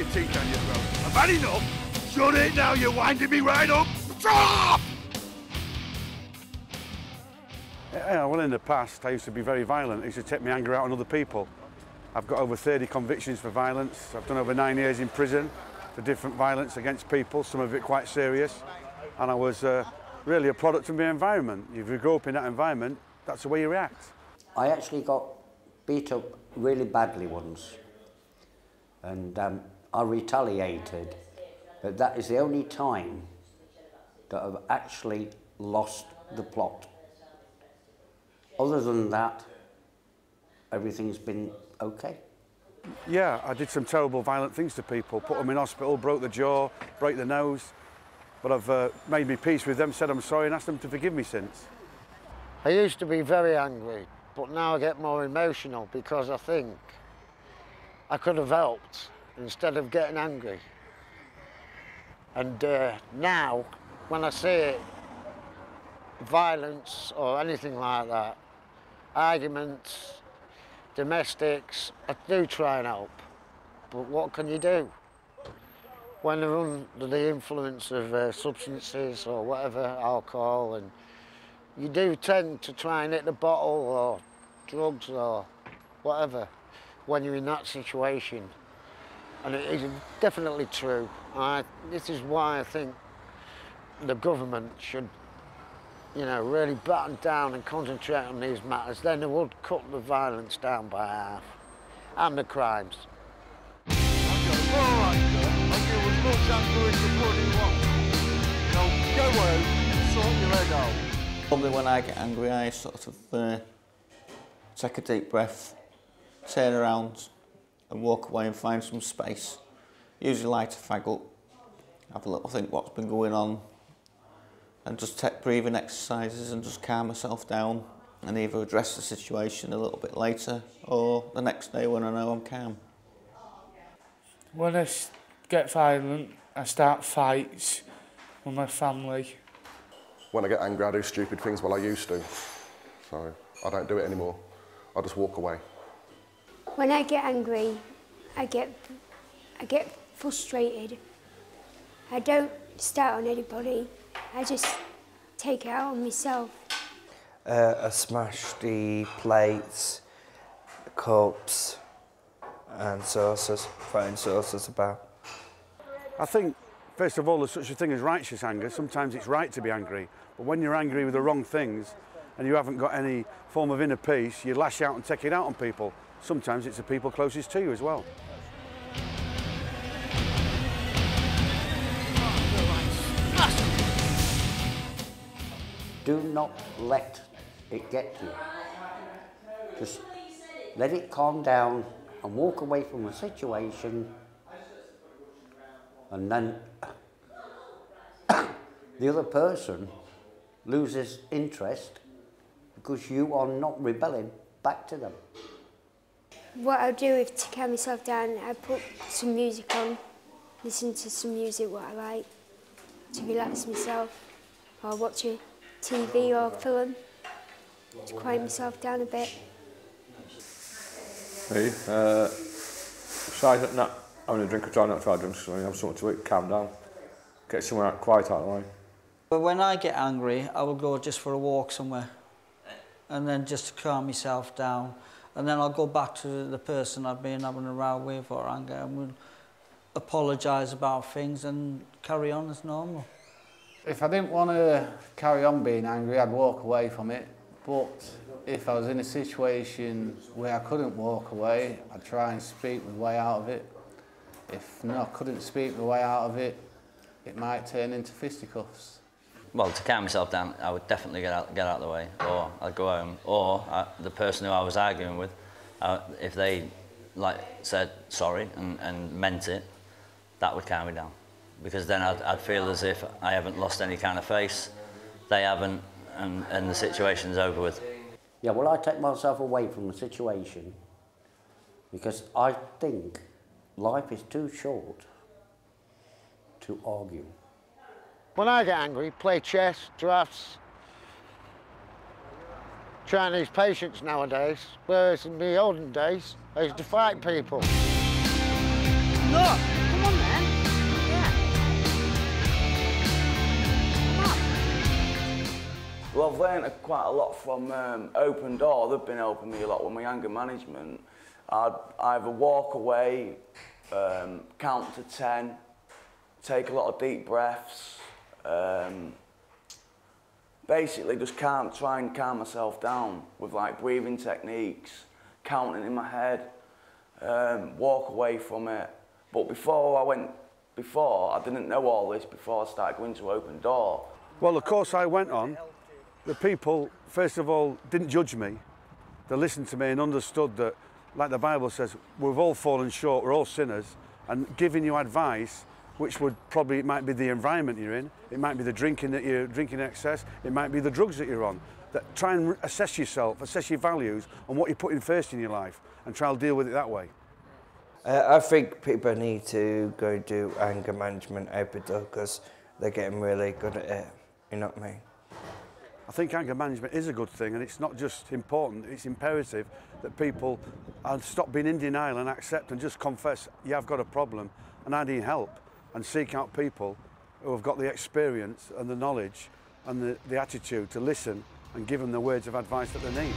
teeth down your throat. I've had enough. Shut it now, you're winding me right up. Shut up! Yeah, well, in the past, I used to be very violent. I used to take my anger out on other people. I've got over 30 convictions for violence. I've done over 9 years in prison for different violence against people, some of it quite serious. And I was really a product of my environment. If you grow up in that environment, that's the way you react. I actually got beat up really badly once, and I retaliated, but that is the only time that I've actually lost the plot. Other than that, everything's been okay. Yeah, I did some terrible violent things to people, put them in hospital, broke the jaw, break the nose, but I've made me peace with them, said I'm sorry and asked them to forgive me since. I used to be very angry, but now I get more emotional because I think I could have helped instead of getting angry. And now, when I see violence or anything like that, arguments, domestics, I do try and help. But what can you do? When they're under the influence of substances or whatever, alcohol, and you do tend to try and hit the bottle or drugs or whatever when you're in that situation. And it is definitely true. This is why I think the government should, you know, really batten down and concentrate on these matters. Then it would cut the violence down by half and the crimes. All right, sir. I'll give you as much anger as you bloody want. Now go home and sort your head out. Probably when I get angry, I sort of take a deep breath, turn around and walk away and find some space. Usually light a fag up, have a little think what's been going on, and just take breathing exercises and just calm myself down and either address the situation a little bit later or the next day when I know I'm calm. When I get violent, I start fights with my family. When I get angry, I do stupid things. Well, I used to, so I don't do it anymore. I just walk away. When I get angry, I get frustrated. I don't start on anybody. I just take it out on myself. I smash the plates, cups and saucers, throwing saucers about. I think, first of all, there's such a thing as righteous anger. Sometimes it's right to be angry, but when you're angry with the wrong things and you haven't got any form of inner peace, you lash out and take it out on people. Sometimes it's the people closest to you as well. Do not let it get to you. Just let it calm down and walk away from the situation, and then the other person loses interest because you are not rebelling back to them. What I'll do to calm myself down, I put some music on, listen to some music what I like to relax myself, or watch a TV or film to quiet myself down a bit. Me, besides not having a drink or trying not to have drinks, so I have something to eat, calm down, get somewhere quiet out of the way. But when I get angry, I will go just for a walk somewhere, and then just to calm myself down, and then I'll go back to the person I've been having a row with or anger, and we'll apologise about things and carry on as normal. If I didn't want to carry on being angry, I'd walk away from it. But if I was in a situation where I couldn't walk away, I'd try and speak my way out of it. If I couldn't speak my way out of it, it might turn into fisticuffs. Well, to calm myself down, I would definitely get out of the way, or I'd go home. Or the person who I was arguing with, if they said sorry and meant it, that would calm me down. Because then I'd feel as if I haven't lost any kind of face, they haven't, and the situation's over with. Yeah, well, I take myself away from the situation because I think life is too short to argue. When I get angry, play chess, drafts, Chinese patience nowadays, whereas in the olden days, I used to fight people. No! Come Well, I've learned quite a lot from Open Door. They've been helping me a lot with my anger management. I'd either walk away, count to 10, take a lot of deep breaths, basically just try and calm myself down with like breathing techniques, counting in my head, walk away from it. But before I didn't know all this before I started going to Open Door. Well, the course I went on, the people, first of all, didn't judge me. They listened to me and understood that, like the Bible says, we've all fallen short, we're all sinners, and giving you advice, which would probably, it might be the environment you're in, it might be the drinking that you're drinking in excess, it might be the drugs that you're on. That try and assess yourself, assess your values and what you're putting first in your life, and try and deal with it that way. I think people need to go do anger management Open Door because they're getting really good at it, you know what I mean? I think anger management is a good thing, and it's not just important, it's imperative that people stop being in denial and accept and just confess, yeah, I've got a problem and I need help, and seek out people who have got the experience and the knowledge and the attitude to listen and give them the words of advice that they need.